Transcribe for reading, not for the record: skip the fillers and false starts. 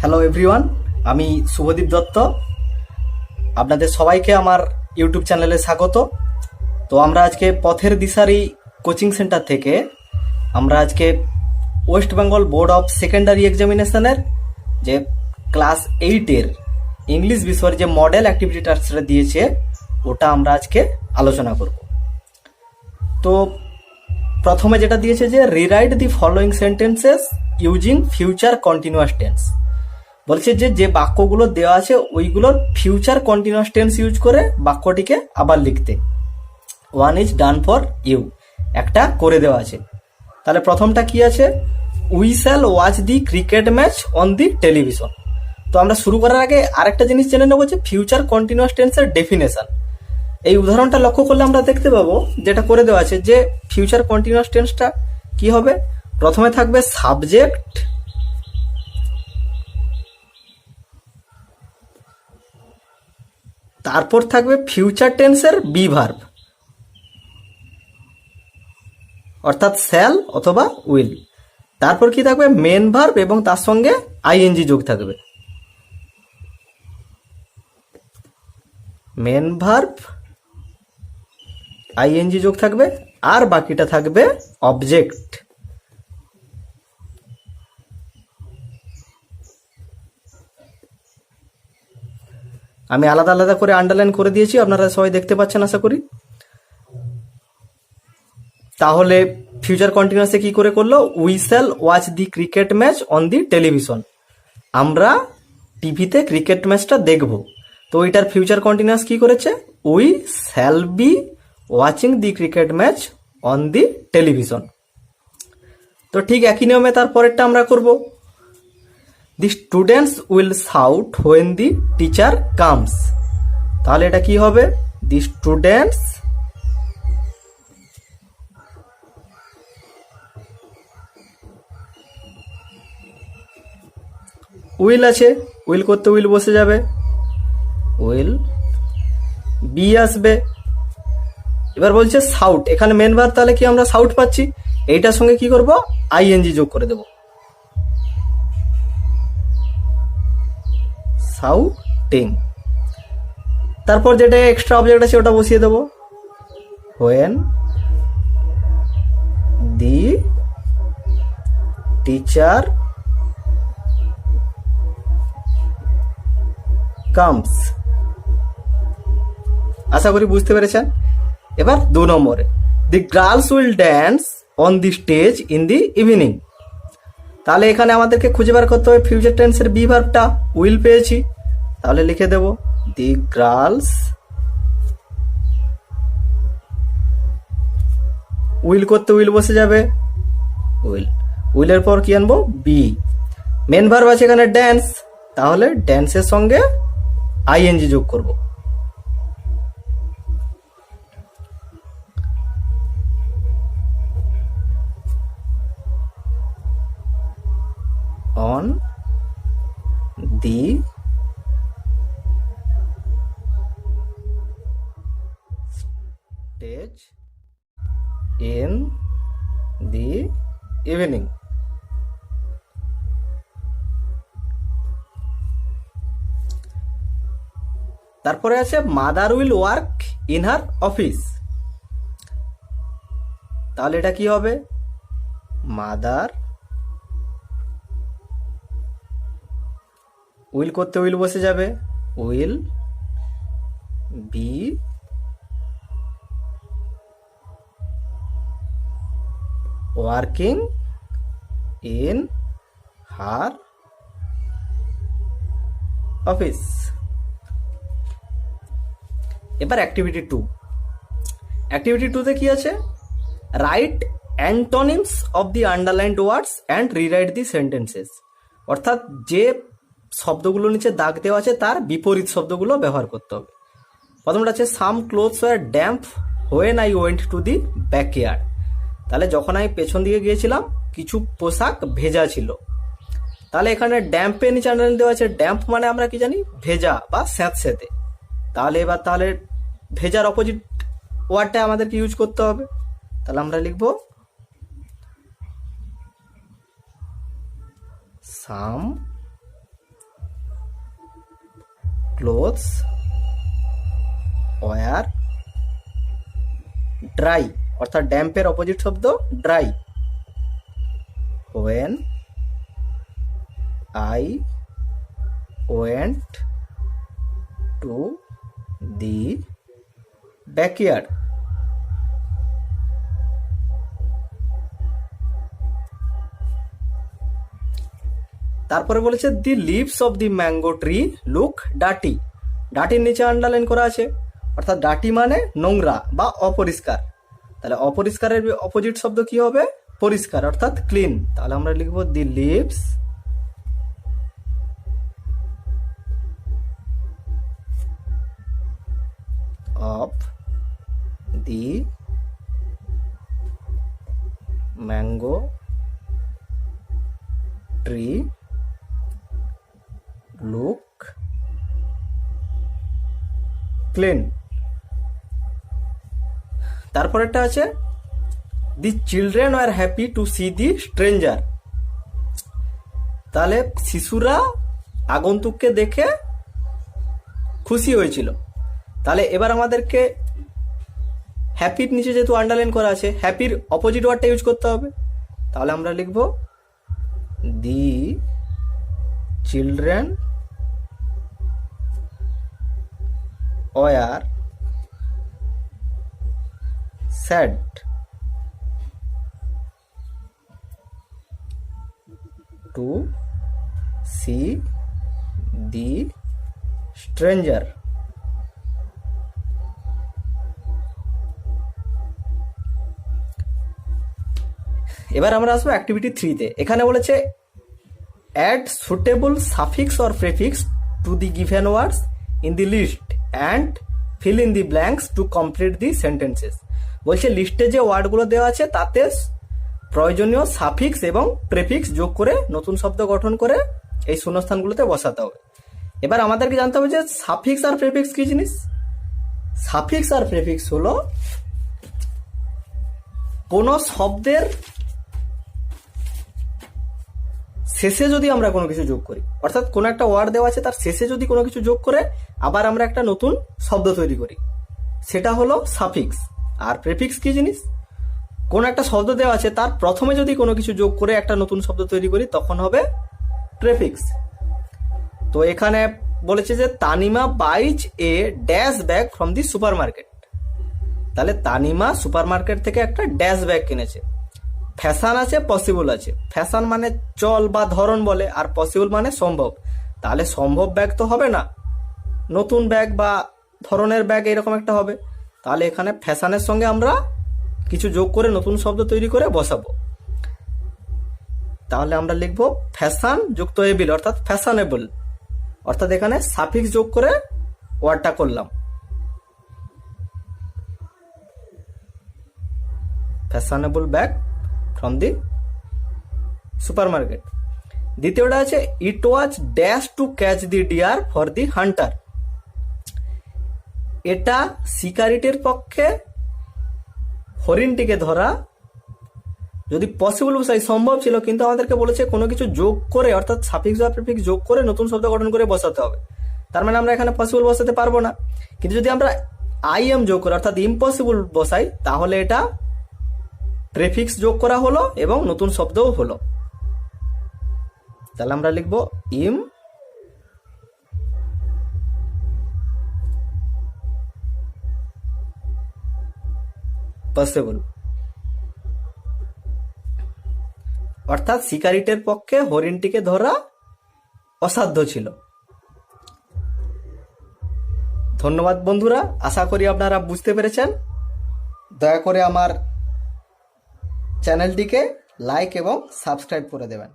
Hello everyone, আমি শুভদীপ দত্ত। আপনাদের সবাইকে আমার ইউটিউব চ্যানেলে স্বাগত। তো আমরা আজকে পথের দিশারি কোচিং সেন্টার থেকে আমরা আজকে West Bengal board of secondary এক্সামিনেশনের যে ক্লাস 8-এর ইংলিশ বিষয়ের যে মডেল অ্যাক্টিভিটি টাস্কটা দিয়েছে ওটা আমরা আজকে আলোচনা করব। তো প্রথমে যেটা দিয়েছে যে rewrite the following sentences using future continuous tense. বলছে যে যে বাক্যগুলো দেওয়া আছে ওইগুলোর ফিউচার কন্টিনিউয়াস টেন্স ইউজ করে বাক্যটিকে আবার লিখতে। One is done for you, একটা করে দেওয়া আছে। তাহলে প্রথমটা কি আছে, we shall watch the cricket match on the television. তো আমরা শুরু করার আগে আরেকটা জিনিস জেনে নেবো যে ফিউচার কন্টিনিউয়াস টেন্সের ডেফিনেশন। এই উদাহরণটা লক্ষ্য করলে আমরা দেখতে পাবো যেটা করে দেওয়া আছে যে ফিউচার কন্টিনিউয়াস টেন্সটা কি হবে। প্রথমে থাকবে সাবজেক্ট, তারপর থাকবে ফিউচার টেন্সের বি ভার্ব অর্থাৎ শ্যাল অথবা উইল। তারপর কি থাকবে মেন ভার্ব এবং তার সঙ্গে আইএনজি যোগ থাকবে। মেন ভার্ব আইএনজি যোগ থাকবে আর বাকিটা থাকবে অবজেক্ট। আমি আলাদা আলাদা করে আন্ডারলাইন করে দিয়েছি, আপনারা সবাই দেখতে পাচ্ছেন আশা করি। তাহলে ফিউচার কন্টিনিউয়াসে কি করে করলো, we shall watch the cricket match on the television. আমরা টিভিতে ক্রিকেট ম্যাচটা দেখব। তো ওইটার ফিউচার কন্টিনিউয়াস কি করেছে, we shall be watching the cricket match on the television. তো ঠিক একই নিয়মে তারপরেরটা আমরা করব। The students will shout when the teacher comes. তাহলে এটা কি হবে, দি স্টুডেন্টস উইল আছে, উইল করতে উইল বসে যাবে, উইল বি আসবে। এবার বলছে শাউট, এখানে মেন ভার্ব, তাহলে কি আমরা শাউট পাচ্ছি, এইটার সঙ্গে কি করব আইএনজি যোগ করে দেব, শাউটিং। তারপর যেটা এক্সট্রা অবজেক্ট আছে ওটা বসিয়ে দেব, হোয়েন দি টিচার কামস। আশা করি বুঝতে পেরেছেন। এবার 2 নম্বরে, the girls will dance on the stage in the evening. তাহলে এখানে আমাদেরকে খুঁজে বার করতে হবে ফিউচার টেন্সের বি ভার্বটা, উইল পেয়েছি, তাহলে লিখে দেব দি গার্লস উইল করতে উইল বসে যাবে, উইল, উইলের পর কি আনবো বি। মেন ভার্ব আছে এখানে ড্যান্স, তাহলে ড্যান্সের সঙ্গে আইএনজি যোগ করব। On the stage in the evening. তারপরে আছে mother will work in her office. তাহলে এটা কি হবে, মাদার উইল করতে উইল বসে যাবে, will be working in her office. এবার অ্যাক্টিভিটি 2। অ্যাক্টিভিটি 2 তে কি আছে, right antonyms of the underlined words and rewrite the sentences. অর্থাৎ যে শব্দগুলো নিচে দাগ দেওয়া আছে তার বিপরীত শব্দগুলো ব্যবহার করতে হবে। প্রথমটা আছে some clothes were damp when I went to the backyard. তাহলে যখন আমি পেছন দিকে গিয়েছিলাম কিছু পোশাক ভেজা ছিল। তাহলে এখানে ড্যাম্পের নিচে আন্ডারলাইন দেওয়া আছে, ড্যাম্প মানে আমরা কি জানি ভেজা বা স্যাঁতস্যাঁতে। তাহলে এবার তাহলে ভেজার অপোজিট ওয়ার্ডটা আমাদেরকে ইউজ করতে হবে। তাহলে আমরা লিখবো some ক্লোথস ওয়ার ড্রাই, অর্থাৎ ড্যাম্পের অপোজিট শব্দ dry. when I went to the backyard। তারপরে বলেছে the leaves of the mango tree look dirty. ডার্টির নিচে আন্ডারলাইন করা আছে, অর্থাৎ ডার্টি মানে নোংরা বা অপরিষ্কার। তাহলে অপরিষ্কারের অপোজিট শব্দ কি হবে? পরিষ্কার, অর্থাৎ ক্লিন। তাহলে আমরা লিখবো the leaves of the mango tree look clean. তারপরেরটা আছে the children are happy to see the stranger. তাহলে শিশুরা আগন্তুককে দেখে খুশি হয়েছিল। তাহলে এবার আমাদেরকে হ্যাপির নিচে যেহেতু আন্ডারলাইন করা আছে, হ্যাপির অপোজিট ওয়ার্ডটা ইউজ করতে হবে। তাহলে আমরা লিখব the children were sad to see the stranger. এবার আমরা আসবো অ্যাক্টিভিটি 3-তে। এখানে বলেছে add suitable suffix or prefix to the given words in the list and fill in the blanks to complete the sentences. বলছে লিস্টে যে ওয়ার্ডগুলো দেওয়া আছে তাতে প্রয়োজনীয় সাফিক্স এবং প্রেফিক্স যোগ করে নতুন শব্দ গঠন করে এই শূন্যস্থানগুলোতে বসাতে হবে। এবার আমাদেরকে জানতে হবে যে সাফিক্স আর প্রেফিক্স কি জিনিস। সাফিক্স আর প্রেফিক্স হলো কোন শব্দের শেষে যদি আমরা কোনো কিছু যোগ করি, অর্থাৎ কোনো একটা ওয়ার্ড দেওয়া আছে তার শেষে যদি কোনো কিছু যোগ করে আবার আমরা একটা নতুন শব্দ তৈরি করি, সেটা হলো সাফিক্স। আর প্রেফিক্স কি জিনিস? কোন একটা শব্দ দেওয়া আছে তার প্রথমে যদি কোনো কিছু যোগ করে একটা নতুন শব্দ তৈরি করি তখন হবে প্রেফিক্স। তো এখানে বলেছে যে Tanima buys a dash bag from the supermarket. তাহলে তানিমা সুপার মার্কেট থেকে একটা ড্যাশ ব্যাগ কিনেছে। ফ্যাশন আছে, পসিবল আছে। ফ্যাশন মানে চল বা ধরন বলে, আর পসিবল মানে সম্ভব। তাহলে সম্ভব ব্যাগ তো হবে না, নতুন ব্যাগ বা ধরনের ব্যাগ এরকম একটা হবে। তাহলে এখানে ফ্যাশনের সঙ্গে আমরা কিছু যোগ করে নতুন শব্দ তৈরি করে বসাবো। তাহলে আমরা লিখবো ফ্যাশন যুক্ত এবিল, অর্থাৎ ফ্যাশনেবল। অর্থাৎ এখানে সাফিক্স যোগ করে ওয়ার্ডটা করলাম fashionable bag from the supermarket. দ্বিতীয়টা আছে it was dash to catch the deer for the hunter. এটা শিকারিটির পক্ষে হরিণটিকে ধরা যদি পসিবল বসাই সম্ভব ছিল, কিন্তু আমাদেরকে বলেছে কোনো কিছু যোগ করে, অর্থাৎ সাফিক্স বা প্রিফিক্স যোগ করে নতুন শব্দ গঠন করে বসাতে হবে। তার মানে আমরা এখানে পসিবল বসাতে পারবো না। কিন্তু যদি আমরা আই এম যোগ করি, অর্থাৎ ইম্পসিবল বসাই, তাহলে এটা প্রেফিক্স যোগ করা হলো এবং নতুন শব্দও হলো। তাহলে আমরা লিখবো ইম পসিবল, অর্থাৎ শিকারিটের পক্ষে হরিণটিকে ধরা অসাধ্য ছিল। ধন্যবাদ বন্ধুরা, আশা করি আপনারা বুঝতে পেরেছেন। দয়া করে আমার চ্যানেলটিকে লাইক এবং সাবস্ক্রাইব করে দেবেন।